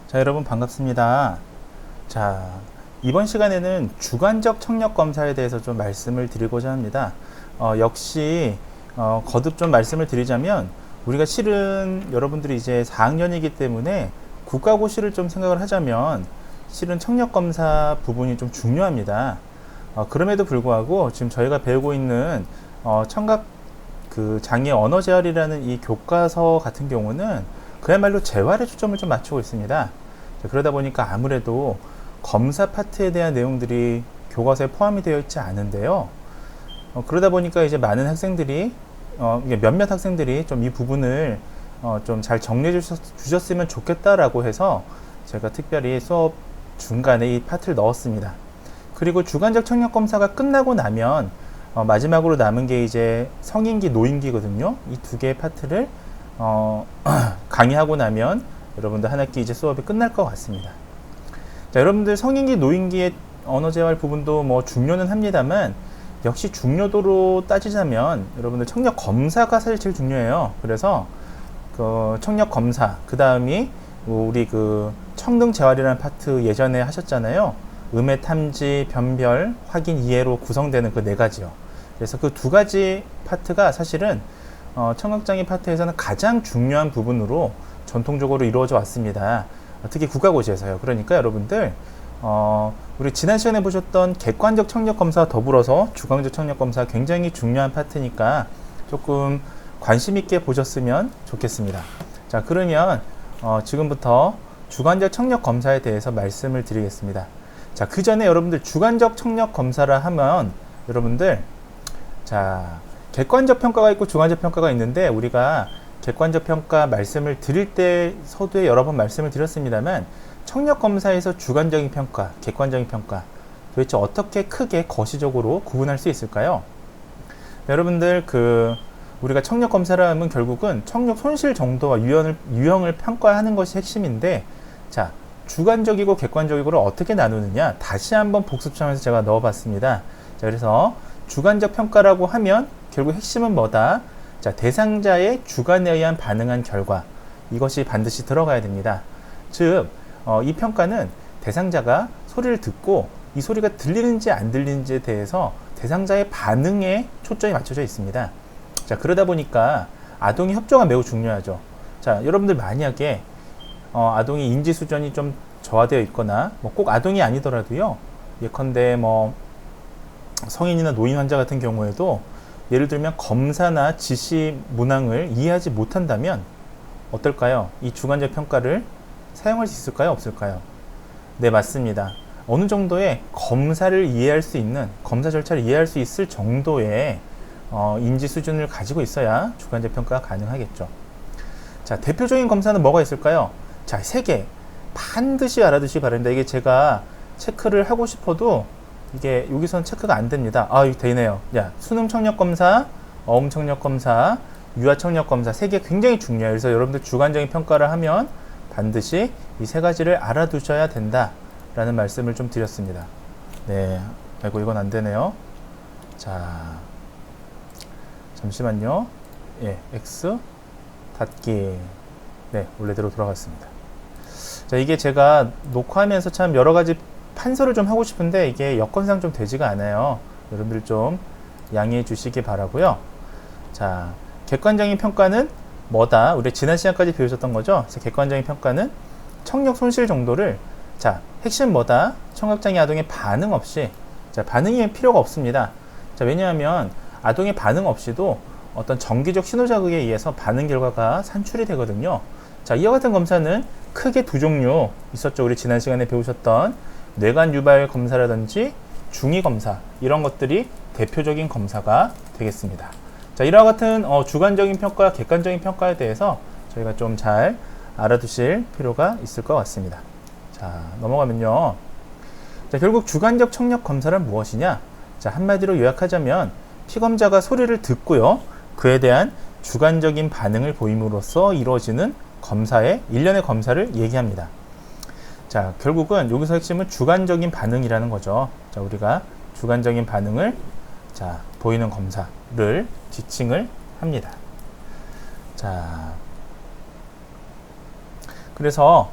자, 여러분 반갑습니다. 자, 이번 시간에는 주관적 청력 검사에 대해서 좀 말씀을 드리고자 합니다. 역시 거듭 좀 말씀을 드리자면 우리가 실은 여러분들이 이제 4학년이기 때문에 국가고시를 좀 생각을 하자면 실은 청력 검사 부분이 좀 중요합니다. 그럼에도 불구하고 지금 저희가 배우고 있는 청각 그 장애 언어 재활이라는 이 교과서 같은 경우는 그야말로 재활에 초점을 좀 맞추고 있습니다. 자, 그러다 보니까 아무래도 검사 파트에 대한 내용들이 교과서에 포함이 되어 있지 않은데요. 그러다 보니까 이제 많은 학생들이 몇몇 학생들이 좀 이 부분을 좀 잘 정리해 주셨으면 좋겠다라고 해서 제가 특별히 수업 중간에 이 파트를 넣었습니다. 그리고 주관적 청력 검사가 끝나고 나면 마지막으로 남은 게 이제 성인기, 노인기거든요. 이 두 개의 파트를 강의하고 나면 여러분들 한 학기 이제 수업이 끝날 것 같습니다. 자, 여러분들 성인기, 노인기의 언어재활 부분도 뭐 중요는 합니다만 역시 중요도로 따지자면 여러분들 청력 검사가 사실 제일 중요해요. 그래서 그 청력 검사, 그 다음이 우리 그 청등 재활이라는 파트 예전에 하셨잖아요. 음해 탐지, 변별, 확인, 이해로 구성되는 그 네 가지요. 그래서 그 두 가지 파트가 사실은 청각장애 파트에서는 가장 중요한 부분으로 전통적으로 이루어져 왔습니다. 특히 국가고시에서요. 그러니까 여러분들 우리 지난 시간에 보셨던 객관적 청력 검사와 더불어서 주관적 청력 검사 굉장히 중요한 파트니까 조금 관심 있게 보셨으면 좋겠습니다. 자, 그러면 지금부터 주관적 청력 검사에 대해서 말씀을 드리겠습니다. 자, 그 전에 여러분들 주관적 청력 검사라 하면 여러분들 자, 객관적 평가가 있고 주관적 평가가 있는데 우리가 객관적 평가 말씀을 드릴 때 서두에 여러 번 말씀을 드렸습니다만 청력 검사에서 주관적인 평가, 객관적인 평가 도대체 어떻게 크게 거시적으로 구분할 수 있을까요? 여러분들 우리가 청력 검사를 하면 결국은 청력 손실 정도와 유형을 평가하는 것이 핵심인데 자, 주관적이고 객관적이고를 어떻게 나누느냐 다시 한번 복습점에서 제가 넣어봤습니다. 자, 그래서 주관적 평가라고 하면 결국 핵심은 뭐다? 자, 대상자의 주관에 의한 반응한 결과 이것이 반드시 들어가야 됩니다. 즉, 이 평가는 대상자가 소리를 듣고 이 소리가 들리는지 안 들리는지에 대해서 대상자의 반응에 초점이 맞춰져 있습니다. 자, 그러다 보니까 아동의 협조가 매우 중요하죠. 자, 여러분들 만약에 아동의 인지 수준이 좀 저하되어 있거나 뭐 꼭 아동이 아니더라도요. 예컨대 뭐 성인이나 노인 환자 같은 경우에도 예를 들면 검사나 지시 문항을 이해하지 못한다면 어떨까요? 이 주관적 평가를 사용할 수 있을까요? 없을까요? 네, 맞습니다. 어느 정도의 검사를 이해할 수 있는, 검사 절차를 이해할 수 있을 정도의 인지 수준을 가지고 있어야 주관적 평가가 가능하겠죠. 자, 대표적인 검사는 뭐가 있을까요? 자, 3개 반드시 알아두시기 바랍니다. 이게 제가 체크를 하고 싶어도 이게 여기선 체크가 안 됩니다. 이거 되네요. 야, 수능 청력 검사, 어음 청력 검사, 유아 청력 검사 3개 굉장히 중요해요. 그래서 여러분들 주관적인 평가를 하면 반드시 이 3가지를 알아두셔야 된다라는 말씀을 좀 드렸습니다. 네, 아이고 이건 안 되네요. 자, 잠시만요. 예, X 닫기. 네, 원래대로 돌아갔습니다. 자, 이게 제가 녹화하면서 참 여러 가지 판서를 좀 하고 싶은데 이게 여건상 좀 되지가 않아요. 여러분들 좀 양해해 주시기 바라고요. 자, 객관적인 평가는 뭐다? 우리 지난 시간까지 배우셨던 거죠? 그래서 객관적인 평가는 청력 손실 정도를 자, 핵심 뭐다? 청각장애 아동의 반응 없이 자, 반응이 필요가 없습니다. 자, 왜냐하면 아동의 반응 없이도 어떤 정기적 신호자극에 의해서 반응 결과가 산출이 되거든요. 자, 이와 같은 검사는 크게 두 종류 있었죠. 우리 지난 시간에 배우셨던 뇌관 유발 검사라든지 중위 검사 이런 것들이 대표적인 검사가 되겠습니다. 자, 이와 같은 주관적인 평가, 객관적인 평가에 대해서 저희가 좀 잘 알아두실 필요가 있을 것 같습니다. 자, 넘어가면요. 자, 결국 주관적 청력 검사는 무엇이냐? 자, 한마디로 요약하자면 피검자가 소리를 듣고요. 그에 대한 주관적인 반응을 보임으로써 이루어지는 검사의 일련의 검사를 얘기합니다. 자, 결국은 여기서 핵심은 주관적인 반응이라는 거죠. 자, 우리가 주관적인 반응을 자, 보이는 검사를 지칭을 합니다. 자, 그래서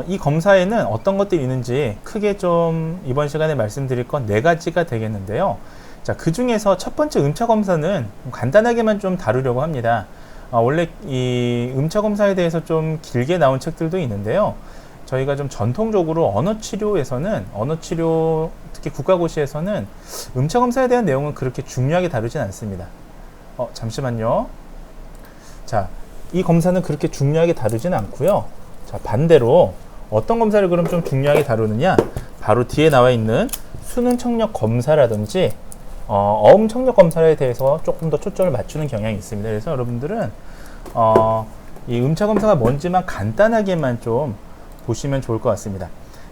이 검사에는 어떤 것들이 있는지 크게 좀 이번 시간에 말씀드릴 건 4가지가 되겠는데요. 자, 그 중에서 첫 번째 음차 검사는 간단하게만 좀 다루려고 합니다. 원래 이 음차 검사에 대해서 좀 길게 나온 책들도 있는데요. 저희가 좀 전통적으로 언어치료에서는, 언어치료 특히 국가고시에서는 음차 검사에 대한 내용은 그렇게 중요하게 다루진 않습니다. 잠시만요. 자, 이 검사는 그렇게 중요하게 다루진 않고요. 자, 반대로 어떤 검사를 그럼 좀 중요하게 다루느냐? 바로 뒤에 나와 있는 수능 청력 검사라든지 어음 청력 검사에 대해서 조금 더 초점을 맞추는 경향이 있습니다. 그래서 여러분들은 이 음차 검사가 뭔지만 간단하게만 좀 보시면 좋을 것 같습니다.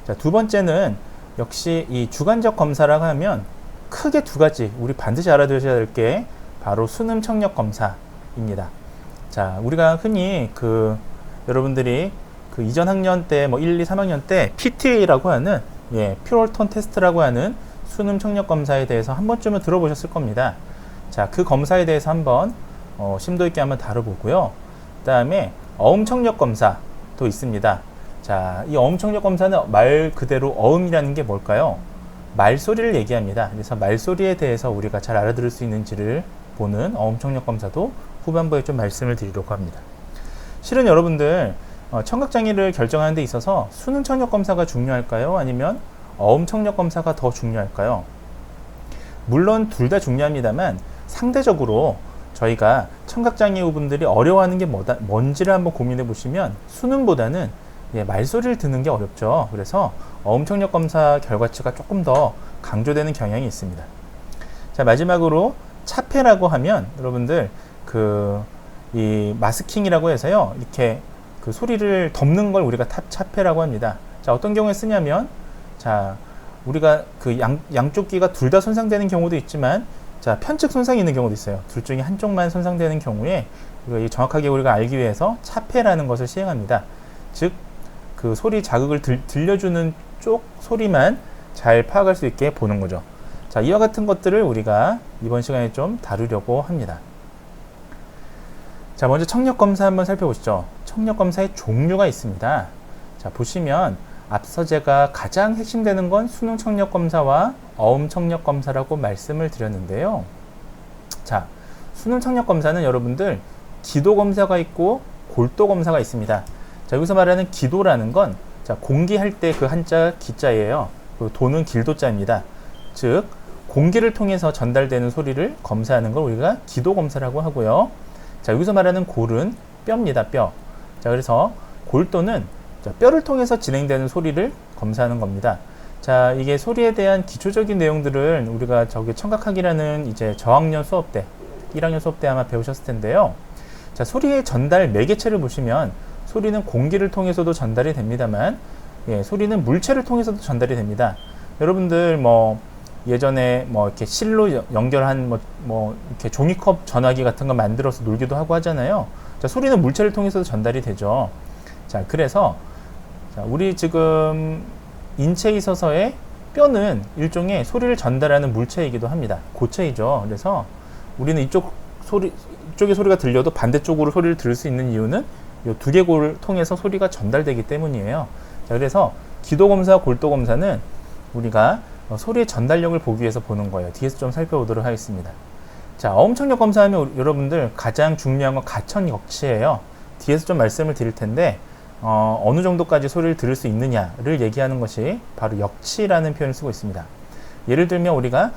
자, 두 번째는 역시 이 주관적 검사라고 하면 크게 2가지 우리 반드시 알아두셔야 될 게 바로 수능 청력 검사입니다. 자, 우리가 흔히 여러분들이 이전 학년 때 1, 2, 3학년 때 PTA라고 하는 퓨얼톤 테스트라고 하는 수능 청력 검사에 대해서 한 번쯤은 들어보셨을 겁니다. 자, 그 검사에 대해서 한번 심도 있게 한번 다뤄보고요. 그 다음에 어음 청력 검사도 있습니다. 자, 이 어음 청력 검사는 말 그대로 어음이라는 게 뭘까요? 말소리를 얘기합니다. 그래서 말소리에 대해서 우리가 잘 알아들을 수 있는지를 보는 어음 청력 검사도 후반부에 좀 말씀을 드리려고 합니다. 실은 여러분들 청각장애를 결정하는 데 있어서 수능 청력 검사가 중요할까요? 아니면 어음 청력 검사가 더 중요할까요? 물론 둘 다 중요합니다만 상대적으로 저희가 청각장애우분들이 어려워하는 게 뭔지를 한번 고민해 보시면 수능보다는 말소리를 듣는 게 어렵죠. 그래서 어음 청력 검사 결과치가 조금 더 강조되는 경향이 있습니다. 자, 마지막으로 차폐라고 하면 여러분들 이 마스킹이라고 해서요, 이렇게 소리를 덮는 걸 우리가 차폐라고 합니다. 자, 어떤 경우에 쓰냐면, 자, 우리가 양쪽 귀가 둘 다 손상되는 경우도 있지만, 자, 편측 손상이 있는 경우도 있어요. 둘 중에 한쪽만 손상되는 경우에 정확하게 우리가 알기 위해서 차폐라는 것을 시행합니다. 즉, 소리 자극을 들려주는 쪽 소리만 잘 파악할 수 있게 보는 거죠. 자, 이와 같은 것들을 우리가 이번 시간에 좀 다루려고 합니다. 자, 먼저 청력 검사 한번 살펴보시죠. 청력 검사의 종류가 있습니다. 자, 보시면 앞서 제가 가장 핵심되는 건 수능 청력 검사와 어음 청력 검사라고 말씀을 드렸는데요. 자, 수능 청력 검사는 여러분들 기도 검사가 있고 골도 검사가 있습니다. 자, 여기서 말하는 기도라는 건, 자, 공기할 때 그 한자 기자예요. 도는 길도자입니다. 즉, 공기를 통해서 전달되는 소리를 검사하는 걸 우리가 기도 검사라고 하고요. 자, 여기서 말하는 골은 뼈입니다. 뼈. 자, 그래서 골도는 뼈를 통해서 진행되는 소리를 검사하는 겁니다. 자, 이게 소리에 대한 기초적인 내용들은 우리가 청각학이라는 이제 저학년 수업 때, 1학년 수업 때 아마 배우셨을 텐데요. 자, 소리의 전달 매개체를 보시면 소리는 공기를 통해서도 전달이 됩니다만, 소리는 물체를 통해서도 전달이 됩니다. 여러분들 예전에 이렇게 실로 연결한 이렇게 종이컵 전화기 같은 거 만들어서 놀기도 하고 하잖아요. 자, 소리는 물체를 통해서도 전달이 되죠. 자, 그래서 우리 지금 인체에 있어서의 뼈는 일종의 소리를 전달하는 물체이기도 합니다. 고체이죠. 그래서 우리는 이쪽의 소리가 들려도 반대쪽으로 소리를 들을 수 있는 이유는 이 두개골을 통해서 소리가 전달되기 때문이에요. 자, 그래서 기도검사, 골도검사는 우리가 소리의 전달력을 보기 위해서 보는 거예요. 뒤에서 좀 살펴보도록 하겠습니다. 자, 어음 청력 검사하면 여러분들 가장 중요한 건 가천 역치예요. 뒤에서 좀 말씀을 드릴 텐데 어느 정도까지 소리를 들을 수 있느냐를 얘기하는 것이 바로 역치라는 표현을 쓰고 있습니다. 예를 들면 우리가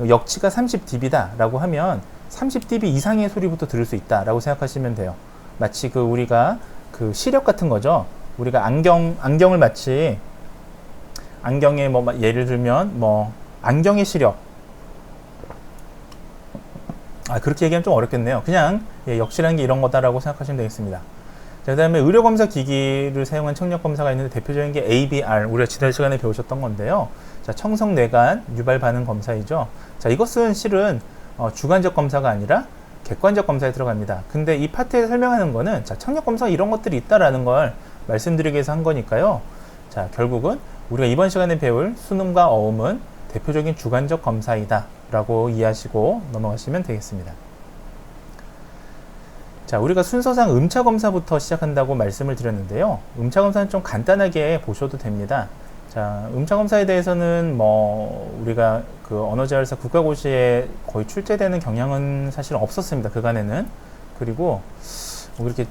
역치가 30dB다 라고 하면 30dB 이상의 소리부터 들을 수 있다 라고 생각하시면 돼요. 마치 우리가 시력 같은 거죠. 우리가 안경을 마치 안경에 예를 들면 안경의 시력, 그렇게 얘기하면 좀 어렵겠네요. 그냥 역시라는 게 이런 거다라고 생각하시면 되겠습니다. 자, 그 다음에 의료검사 기기를 사용한 청력검사가 있는데 대표적인 게 ABR, 우리가 지난 시간에 배우셨던 건데요. 자, 청성뇌관 유발 반응 검사이죠. 자, 이것은 실은 주관적 검사가 아니라 객관적 검사에 들어갑니다. 근데 이 파트에 설명하는 거는, 자, 청력검사가 이런 것들이 있다라는 걸 말씀드리기 위해서 한 거니까요. 자, 결국은 우리가 이번 시간에 배울 수능과 어음은 대표적인 주관적 검사이다 라고 이해하시고 넘어가시면 되겠습니다. 자, 우리가 순서상 음차 검사부터 시작한다고 말씀을 드렸는데요. 음차 검사는 좀 간단하게 보셔도 됩니다. 자, 음차 검사에 대해서는 뭐 우리가 그 언어재활사 국가고시에 거의 출제되는 경향은 사실 없었습니다. 그간에는. 그리고 뭐 이렇게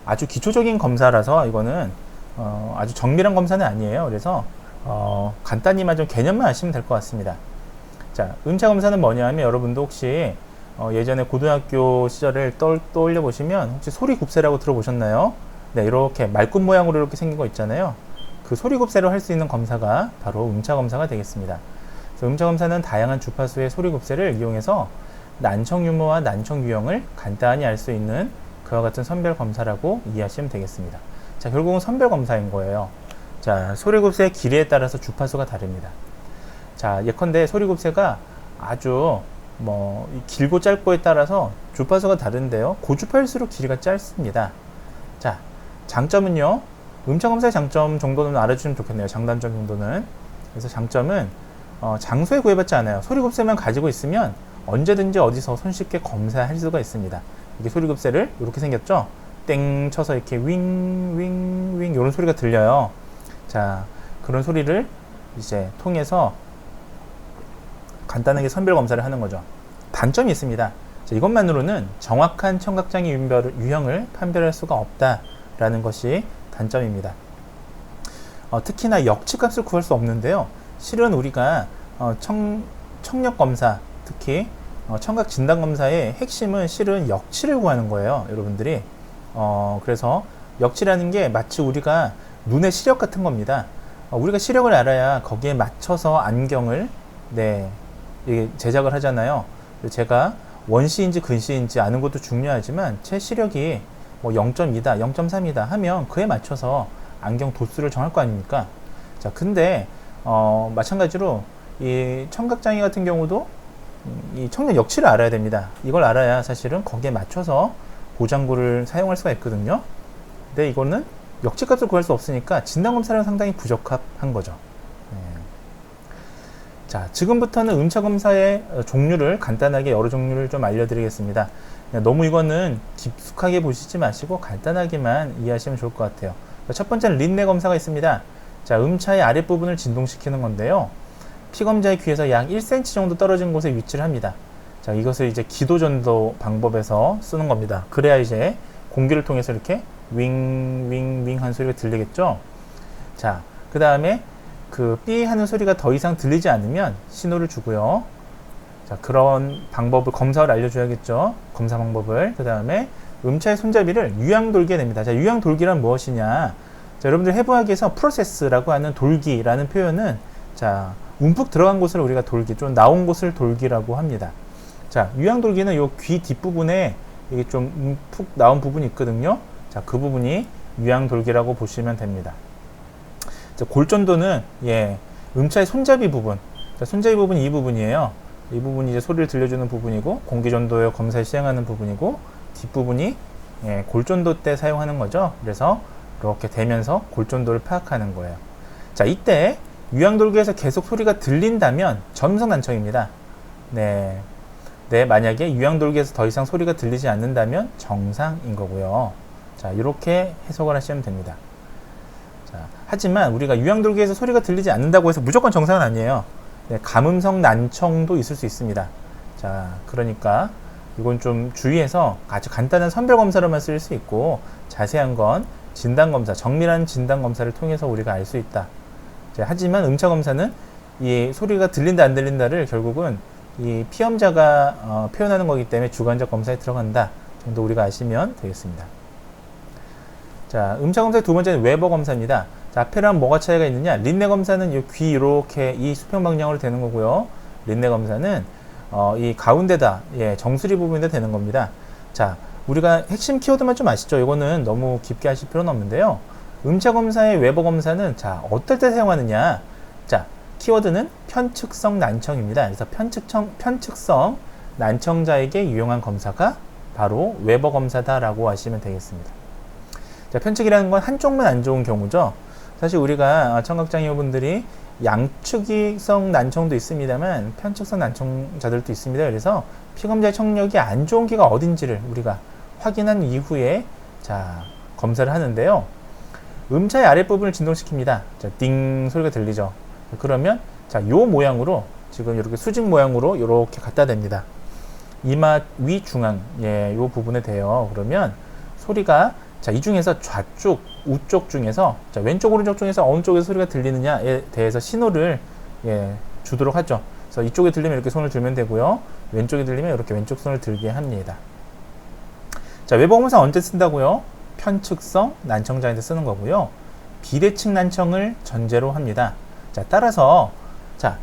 아주 기초적인 검사라서 이거는 아주 정밀한 검사는 아니에요. 그래서 간단히만 좀 개념만 아시면 될 것 같습니다. 자, 음차 검사는 뭐냐 하면 여러분도 혹시 예전에 고등학교 시절을 떠올려 보시면 혹시 소리곱새라고 들어보셨나요? 네, 이렇게 말굽 모양으로 이렇게 생긴 거 있잖아요. 그 소리곱새로 할 수 있는 검사가 바로 음차 검사가 되겠습니다. 그래서 음차 검사는 다양한 주파수의 소리곱새를 이용해서 난청 유무와 난청 유형을 간단히 알 수 있는 그와 같은 선별 검사라고 이해하시면 되겠습니다. 자, 결국은 선별 검사인 거예요. 자, 소리곱새의 길이에 따라서 주파수가 다릅니다. 자, 예컨대 소리곱새가 아주 길고 짧고에 따라서 주파수가 다른데요. 고주파일수록 길이가 짧습니다. 자, 장점은요. 음차 검사의 장점 정도는 알아주시면 좋겠네요. 장단점 정도는. 그래서 장점은 장소에 구애받지 않아요. 소리곱새만 가지고 있으면 언제든지 어디서 손쉽게 검사할 수가 있습니다. 이게 소리곱새를 이렇게 생겼죠. 땡 쳐서 이렇게 윙 이런 소리가 들려요. 자, 그런 소리를 이제 통해서 간단하게 선별 검사를 하는 거죠. 단점이 있습니다. 자, 이것만으로는 정확한 청각장애 유형을 판별할 수가 없다라는 것이 단점입니다. 특히나 역치값을 구할 수 없는데요. 실은 우리가 청력 검사, 특히 청각 진단 검사의 핵심은 실은 역치를 구하는 거예요. 여러분들이. 그래서 역치라는 게 마치 우리가 눈의 시력 같은 겁니다. 우리가 시력을 알아야 거기에 맞춰서 안경을 제작을 하잖아요. 제가 원시인지 근시인지 아는 것도 중요하지만 제 시력이 뭐 0.2다, 0.3이다 하면 그에 맞춰서 안경 도수를 정할 거 아닙니까? 자, 근데 마찬가지로 이 청각장애 같은 경우도 이 청력 역치를 알아야 됩니다. 이걸 알아야 사실은 거기에 맞춰서 보장구를 사용할 수가 있거든요. 근데 이거는 역치값을 구할 수 없으니까 진단검사랑 상당히 부적합한 거죠. 자, 지금부터는 음차 검사의 종류를 간단하게 여러 종류를 좀 알려드리겠습니다. 너무 이거는 깊숙하게 보시지 마시고 간단하게만 이해하시면 좋을 것 같아요. 첫 번째는 린네 검사가 있습니다. 자, 음차의 아랫부분을 진동시키는 건데요. 피검자의 귀에서 약 1cm 정도 떨어진 곳에 위치를 합니다. 자, 이것을 이제 기도전도 방법에서 쓰는 겁니다. 그래야 이제 공기를 통해서 이렇게 윙 하는 소리가 들리겠죠. 자, 그 다음에 그 삐 하는 소리가 더 이상 들리지 않으면 신호를 주고요. 자, 그런 방법을 검사를 알려줘야겠죠. 검사 방법을. 그 다음에 음차의 손잡이를 유양돌기에 냅니다. 자, 유양돌기란 무엇이냐? 자, 여러분들 해부학에서 프로세스라고 하는 돌기라는 표현은 자, 움푹 들어간 곳을 우리가 돌기, 좀 나온 곳을 돌기라고 합니다. 자, 유양돌기는 요 귀 뒷부분에 이게 좀 움푹 나온 부분이 있거든요. 자, 그 부분이 유양돌기라고 보시면 됩니다. 자, 골전도는 음차의 손잡이 부분. 자, 손잡이 부분이 이 부분이에요. 이 부분이 이제 소리를 들려주는 부분이고, 공기전도의 검사에 시행하는 부분이고, 뒷부분이 골전도 때 사용하는 거죠. 그래서 이렇게 대면서 골전도를 파악하는 거예요. 자, 이때 유양돌기에서 계속 소리가 들린다면 점성난청입니다. 만약에 유양돌기에서 더 이상 소리가 들리지 않는다면 정상인 거고요. 자, 이렇게 해석을 하시면 됩니다. 자, 하지만 우리가 유양돌기에서 소리가 들리지 않는다고 해서 무조건 정상은 아니에요. 감음성 난청도 있을 수 있습니다. 자, 그러니까 이건 좀 주의해서 아주 간단한 선별검사로만 쓸 수 있고, 자세한 건 진단검사, 정밀한 진단검사를 통해서 우리가 알 수 있다. 자, 하지만 음차검사는 이 소리가 들린다 안 들린다를 결국은 이 피험자가 표현하는 거기 때문에 주관적 검사에 들어간다 정도 우리가 아시면 되겠습니다. 자, 음차검사의 두 번째는 웨버 검사입니다. 자, 앞에랑 뭐가 차이가 있느냐? 린네 검사는 이 귀 이렇게 이 수평 방향으로 되는 거고요. 린네 검사는 이 가운데다, 정수리 부분에 되는 겁니다. 자, 우리가 핵심 키워드만 좀 아시죠? 이거는 너무 깊게 하실 필요는 없는데요. 음차 검사의 웨버 검사는 자, 어떨 때 사용하느냐? 자, 키워드는 편측성 난청입니다. 그래서 편측성 난청자에게 유용한 검사가 바로 웨버 검사다라고 하시면 되겠습니다. 자, 편측이라는 건 한쪽만 안 좋은 경우죠. 사실 우리가 청각장애분들이 양측성 난청도 있습니다만 편측성 난청자들도 있습니다. 그래서 피검자의 청력이 안 좋은 귀가 어딘지를 우리가 확인한 이후에 자, 검사를 하는데요. 음차의 아랫부분을 진동시킵니다. 자, 띵 소리가 들리죠. 그러면 자, 요 모양으로 지금 이렇게 수직 모양으로 이렇게 갖다 댑니다. 이마 위 중앙 요 부분에 대요. 그러면 소리가 자, 이 중에서 좌쪽, 우쪽 중에서 자, 왼쪽, 오른쪽 중에서 어느 쪽에서 소리가 들리느냐에 대해서 신호를 주도록 하죠. 그래서 이쪽에 들리면 이렇게 손을 들면 되고요. 왼쪽에 들리면 이렇게 왼쪽 손을 들게 합니다. 자, 외부검사 언제 쓴다고요? 편측성 난청자한테 쓰는 거고요. 비대칭 난청을 전제로 합니다. 자, 따라서 자,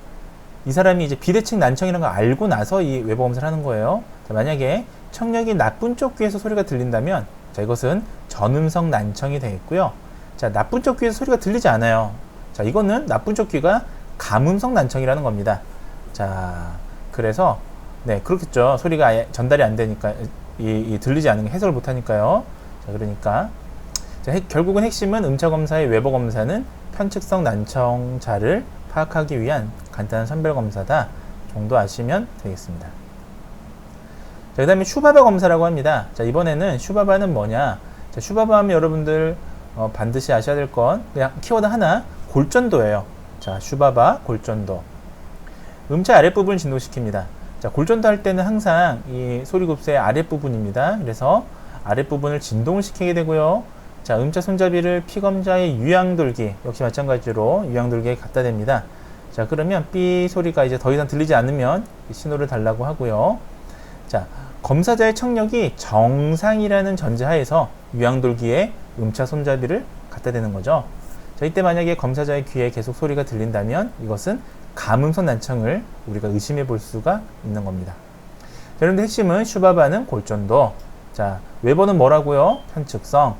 이 사람이 이제 비대칭 난청이라는 걸 알고 나서 이 외부검사를 하는 거예요. 자, 만약에 청력이 나쁜 쪽 귀에서 소리가 들린다면 자, 이것은 전음성 난청이 되겠고요. 자, 나쁜 쪽 귀에서 소리가 들리지 않아요. 자, 이거는 나쁜 쪽 귀가 감음성 난청이라는 겁니다. 자, 그래서 네, 그렇겠죠. 소리가 아예 전달이 안 되니까 들리지 않는 게 해석을 못 하니까요. 자, 그러니까 자, 결국은 핵심은 음차 검사의 외부 검사는 편측성 난청자를 파악하기 위한 간단한 선별 검사다 정도 아시면 되겠습니다. 자, 그 다음에 슈바바 검사라고 합니다. 자, 이번에는 슈바바는 뭐냐? 자, 슈바바 하면 여러분들 반드시 아셔야 될 건 그냥 키워드 하나, 골전도예요. 자, 슈바바, 골전도. 음차 아랫부분을 진동시킵니다. 자, 골전도 할 때는 항상 이 소리급수의 아랫부분입니다. 그래서 아랫부분을 진동을 시키게 되고요. 자, 음차 손잡이를 피검자의 유양돌기, 역시 마찬가지로 유양돌기에 갖다 댑니다. 자, 그러면 삐 소리가 이제 더 이상 들리지 않으면 신호를 달라고 하고요. 자, 검사자의 청력이 정상이라는 전제하에서 유양돌기에 음차 손잡이를 갖다 대는 거죠. 자, 이때 만약에 검사자의 귀에 계속 소리가 들린다면 이것은 감음성 난청을 우리가 의심해 볼 수가 있는 겁니다. 자, 그런데 핵심은 슈바바는 골전도. 자, 웨버는 뭐라고요? 편측성.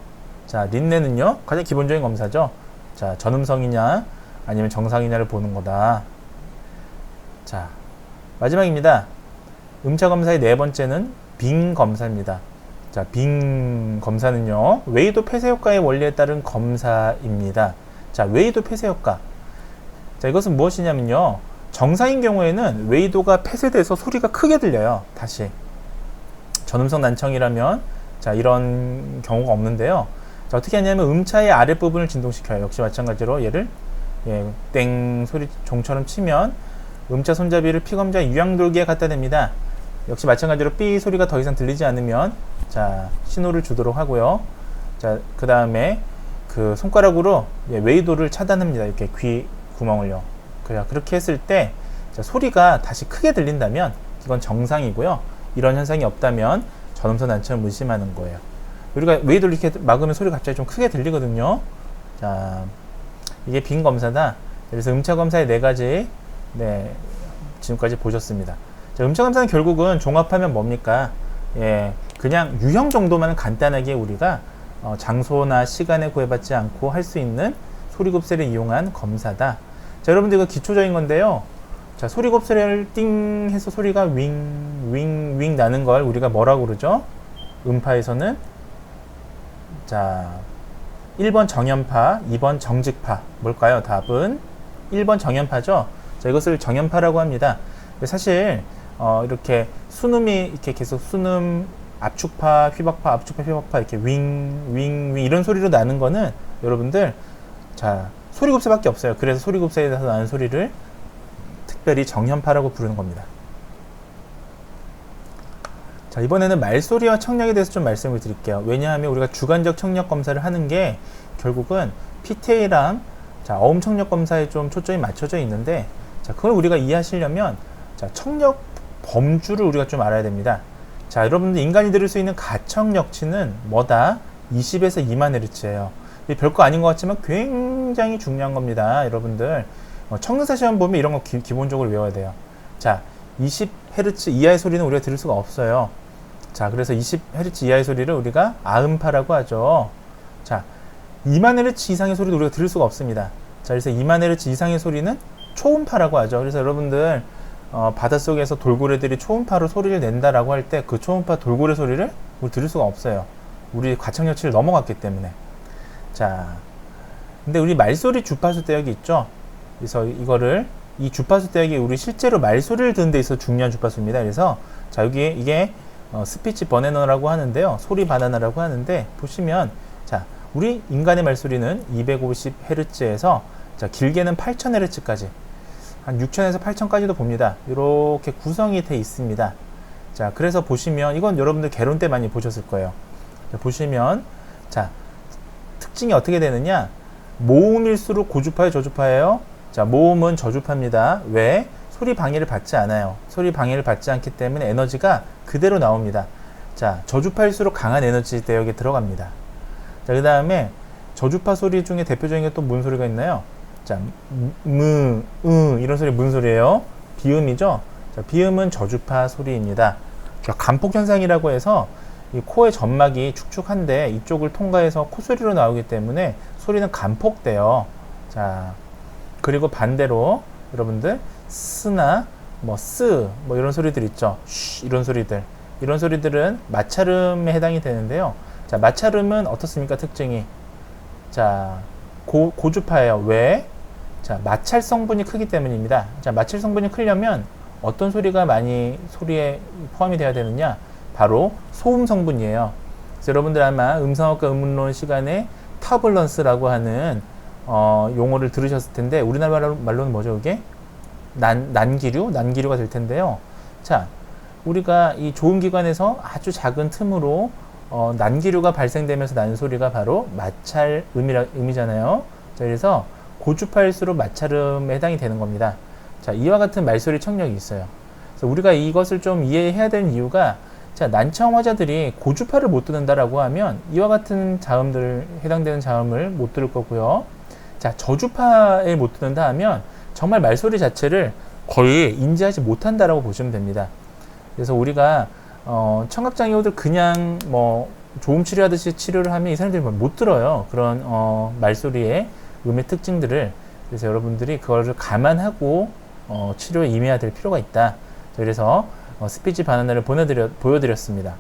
자, 린네는요, 가장 기본적인 검사죠. 자, 전음성이냐 아니면 정상이냐를 보는 거다. 자, 마지막입니다. 음차 검사의 네 번째는 빙 검사입니다. 자, 빙 검사는요, 웨이도 폐쇄 효과의 원리에 따른 검사입니다. 자, 웨이도 폐쇄 효과. 자, 이것은 무엇이냐면요, 정상인 경우에는 웨이도가 폐쇄돼서 소리가 크게 들려요. 다시 전음성 난청이라면 자, 이런 경우가 없는데요. 자, 어떻게 하냐면 음차의 아랫부분을 진동시켜요. 역시 마찬가지로 얘를 땡 소리 종처럼 치면 음차 손잡이를 피검자 유양돌기에 갖다 댑니다. 역시 마찬가지로 삐 소리가 더 이상 들리지 않으면 자, 신호를 주도록 하고요. 자, 그 다음에 그 손가락으로 웨이도를 차단합니다. 이렇게 귀 구멍을요. 그렇게 했을 때 자, 소리가 다시 크게 들린다면 이건 정상이고요. 이런 현상이 없다면 전음성 난청을 의심하는 거예요. 우리가 웨이도를 이렇게 막으면 소리가 갑자기 좀 크게 들리거든요. 자, 이게 빙 검사다. 그래서 음차 검사의 네 가지 지금까지 보셨습니다. 자, 음차 검사는 결국은 종합하면 뭡니까? 그냥 유형 정도만 간단하게 우리가 장소나 시간에 구애받지 않고 할 수 있는 소리곱슬을 이용한 검사다. 자, 여러분들 이거 기초적인 건데요. 자, 소리곱슬을 띵 해서 소리가 윙 나는 걸 우리가 뭐라고 그러죠? 음파에서는 자, 1번 정연파, 2번 정직파. 뭘까요? 답은 1번 정연파죠. 자, 이것을 정연파라고 합니다. 사실 이렇게 순음이 이렇게 계속 순음 압축파, 휘박파, 압축파, 휘박파 이렇게 윙 이런 소리로 나는 거는 여러분들 자, 소리곱새밖에 없어요. 그래서 소리곱새에서 나는 소리를 특별히 정연파라고 부르는 겁니다. 자, 이번에는 말소리와 청력에 대해서 좀 말씀을 드릴게요. 왜냐하면 우리가 주관적 청력 검사를 하는 게 결국은 PTA랑 자, 어음 청력 검사에 좀 초점이 맞춰져 있는데 자, 그걸 우리가 이해하시려면 자, 청력 범주를 우리가 좀 알아야 됩니다. 자, 여러분들 인간이 들을 수 있는 가청력치는 뭐다? 20에서 2만 헤르츠예요. 별거 아닌 것 같지만 굉장히 중요한 겁니다. 여러분들 청능사 시험 보면 이런 거 기본적으로 외워야 돼요. 자, 20Hz 이하의 소리는 우리가 들을 수가 없어요. 자, 그래서 20Hz 이하의 소리를 우리가 아음파라고 하죠. 자, 2만 Hz 이상의 소리도 우리가 들을 수가 없습니다. 자, 그래서 2만 Hz 이상의 소리는 초음파라고 하죠. 그래서 여러분들 바닷속에서 돌고래들이 초음파로 소리를 낸다라고 할 때 그 초음파 돌고래 소리를 우리 들을 수가 없어요. 우리 가청력치를 넘어갔기 때문에. 자, 근데 우리 말소리 주파수 대역이 있죠. 그래서 이 주파수 대역이 우리 실제로 말소리를 듣는 데 있어서 중요한 주파수입니다. 그래서 자, 여기 이게 스피치 버네너라고 하는데요. 소리 바나나라고 하는데, 보시면 자, 우리 인간의 말소리는 250Hz에서 자, 길게는 8000Hz까지 한 6000에서 8000까지도 봅니다. 이렇게 구성이 돼 있습니다. 자, 그래서 보시면 이건 여러분들 개론 때 많이 보셨을 거예요. 자, 보시면 자, 특징이 어떻게 되느냐? 모음일수록 고주파예요, 저주파예요? 자, 모음은 저주파입니다. 왜? 소리 방해를 받지 않아요. 소리 방해를 받지 않기 때문에 에너지가 그대로 나옵니다. 자, 저주파일수록 강한 에너지 대역에 들어갑니다. 자, 그 다음에 저주파 소리 중에 대표적인 게 또 무슨 소리가 있나요? 자, 이런 소리 무슨 소리예요? 비음이죠? 자, 비음은 저주파 소리입니다. 자, 간폭 현상이라고 해서 이 코의 점막이 축축한데 이쪽을 통과해서 콧소리로 나오기 때문에 소리는 간폭돼요. 자, 그리고 반대로 여러분들 스나 뭐 이런 소리들 있죠. 쉬 이런 소리들은 마찰음에 해당이 되는데요. 자, 마찰음은 어떻습니까? 특징이 자, 고주파예요. 왜? 자, 마찰 성분이 크기 때문입니다. 자, 마찰 성분이 크려면 어떤 소리가 많이 소리에 포함이 되어야 되느냐? 바로 소음 성분이에요. 그래서 여러분들 아마 음성학과 음운론 시간에 터블런스라고 하는 용어를 들으셨을 텐데, 우리나라 말로는 뭐죠, 이게? 난기류가 될 텐데요. 자, 우리가 이 조음기관에서 아주 작은 틈으로 난기류가 발생되면서 나는 소리가 바로 마찰음이잖아요. 자, 그래서 고주파일수록 마찰음에 해당이 되는 겁니다. 자, 이와 같은 말소리 청력이 있어요. 그래서 우리가 이것을 좀 이해해야 되는 이유가, 자, 난청 환자들이 고주파를 못 듣는다라고 하면 이와 같은 자음들, 해당되는 자음을 못 들을 거고요. 자, 저주파에 못 듣는다 하면 정말 말소리 자체를 거의 인지하지 못한다라고 보시면 됩니다. 그래서 우리가 청각장애우들 그냥 뭐 조음 치료하듯이 치료를 하면 이 사람들이 못 들어요. 그런 말소리의 음의 특징들을. 그래서 여러분들이 그거를 감안하고 치료에 임해야 될 필요가 있다. 그래서 스피치 바나나를 보여드렸습니다.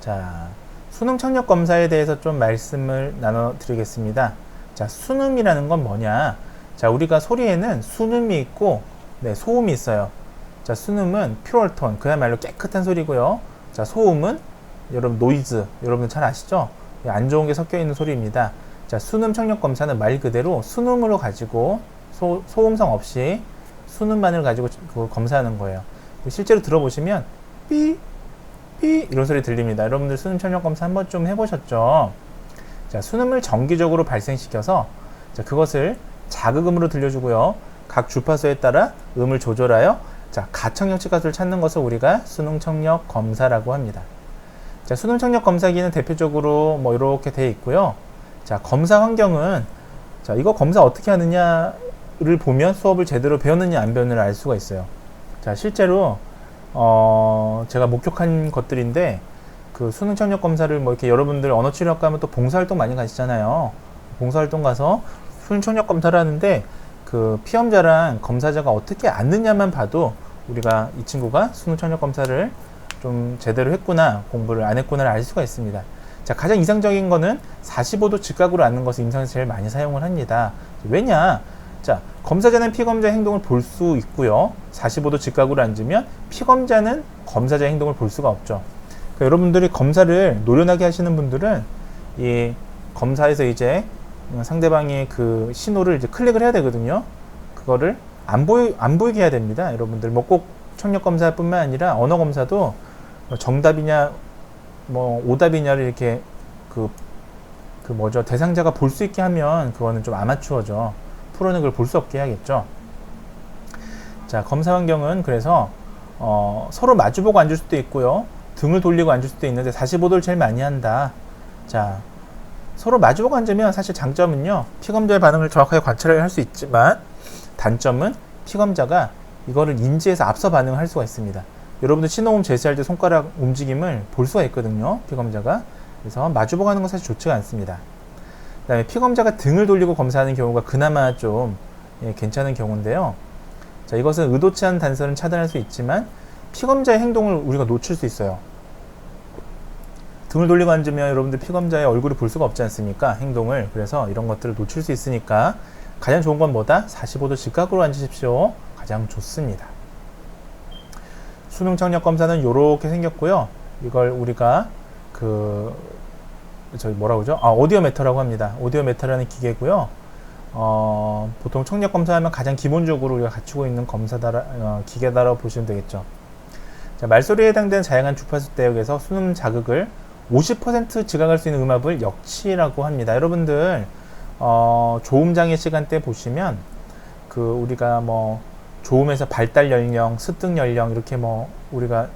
자, 수능 청력 검사에 대해서 좀 말씀을 나눠드리겠습니다. 자, 순음이라는 건 뭐냐? 자, 우리가 소리에는 순음이 있고, 네, 소음이 있어요. 자, 순음은 퓨얼톤, 그야말로 깨끗한 소리고요. 자, 소음은 여러분 노이즈, 여러분 잘 아시죠? 안 좋은 게 섞여 있는 소리입니다. 자, 순음 청력 검사는 말 그대로 순음으로 가지고 소음성 없이 순음만을 가지고 그걸 검사하는 거예요. 실제로 들어보시면 삐 이런 소리 들립니다. 여러분들 순음 청력 검사 한번 좀 해보셨죠? 자, 순음을 정기적으로 발생시켜서 자, 그것을 자극음으로 들려주고요. 각 주파수에 따라 음을 조절하여 자, 가청력치 값을 찾는 것을 우리가 수능 청력 검사라고 합니다. 자, 수능 청력 검사기는 대표적으로 뭐 이렇게 되어 있고요. 자, 검사 환경은 자, 이거 검사 어떻게 하느냐를 보면 수업을 제대로 배웠느냐 안 배웠느냐를 알 수가 있어요. 자, 실제로 제가 목격한 것들인데, 그 수능 청력 검사를 뭐 이렇게 여러분들 언어치료학과 하면 또 봉사활동 많이 가시잖아요. 봉사활동 가서 수능 청력 검사를 하는데 그 피험자랑 검사자가 어떻게 앉느냐만 봐도 우리가 이 친구가 수능 청력 검사를 좀 제대로 했구나, 공부를 안 했구나를 알 수가 있습니다. 자, 가장 이상적인 거는 45도 직각으로 앉는 것을 임상에서 제일 많이 사용을 합니다. 왜냐? 자, 검사자는 피검자의 행동을 볼 수 있고요. 45도 직각으로 앉으면 피검자는 검사자의 행동을 볼 수가 없죠. 그러니까 여러분들이 검사를 노련하게 하시는 분들은 이 검사에서 이제 상대방의 그 신호를 이제 클릭을 해야 되거든요. 그거를 안 보이게 해야 됩니다. 여러분들 뭐 꼭 청력 검사뿐만 아니라 언어 검사도 정답이냐 뭐 오답이냐를 이렇게 그 뭐죠, 대상자가 볼 수 있게 하면 그거는 좀 아마추어죠. 프로는 그걸 볼 수 없게 해야겠죠. 자, 검사 환경은 그래서 서로 마주보고 앉을 수도 있고요. 등을 돌리고 앉을 수도 있는데 45도를 제일 많이 한다. 자, 서로 마주보고 앉으면 사실 장점은요, 피검자의 반응을 정확하게 관찰을 할 수 있지만 단점은 피검자가 이거를 인지해서 앞서 반응을 할 수가 있습니다. 여러분들 신호음 제시할 때 손가락 움직임을 볼 수가 있거든요, 피검자가. 그래서 마주보고 하는 건 사실 좋지가 않습니다. 그 다음에 피검자가 등을 돌리고 검사하는 경우가 그나마 좀 괜찮은 경우인데요. 자, 이것은 의도치 않은 단서는 차단할 수 있지만 피검자의 행동을 우리가 놓칠 수 있어요. 등을 돌리고 앉으면 여러분들 피검자의 얼굴을 볼 수가 없지 않습니까? 행동을. 그래서 이런 것들을 놓칠 수 있으니까 가장 좋은 건 뭐다? 45도 직각으로 앉으십시오. 가장 좋습니다. 수능 청력 검사는 이렇게 생겼고요. 이걸 우리가 저기 뭐라고 그러죠? 오디오메터라고 합니다. 오디오메터라는 기계고요. 보통 청력 검사하면 가장 기본적으로 우리가 갖추고 있는 기계다라고 보시면 되겠죠. 자, 말소리에 해당되는 다양한 주파수 대역에서 수능 자극을 50% 지각할 수 있는 음압을 역치라고 합니다. 여러분들 조음장애 시간대 보시면 우리가 뭐 조음에서 발달 연령, 습득 연령 이렇게 뭐 우리가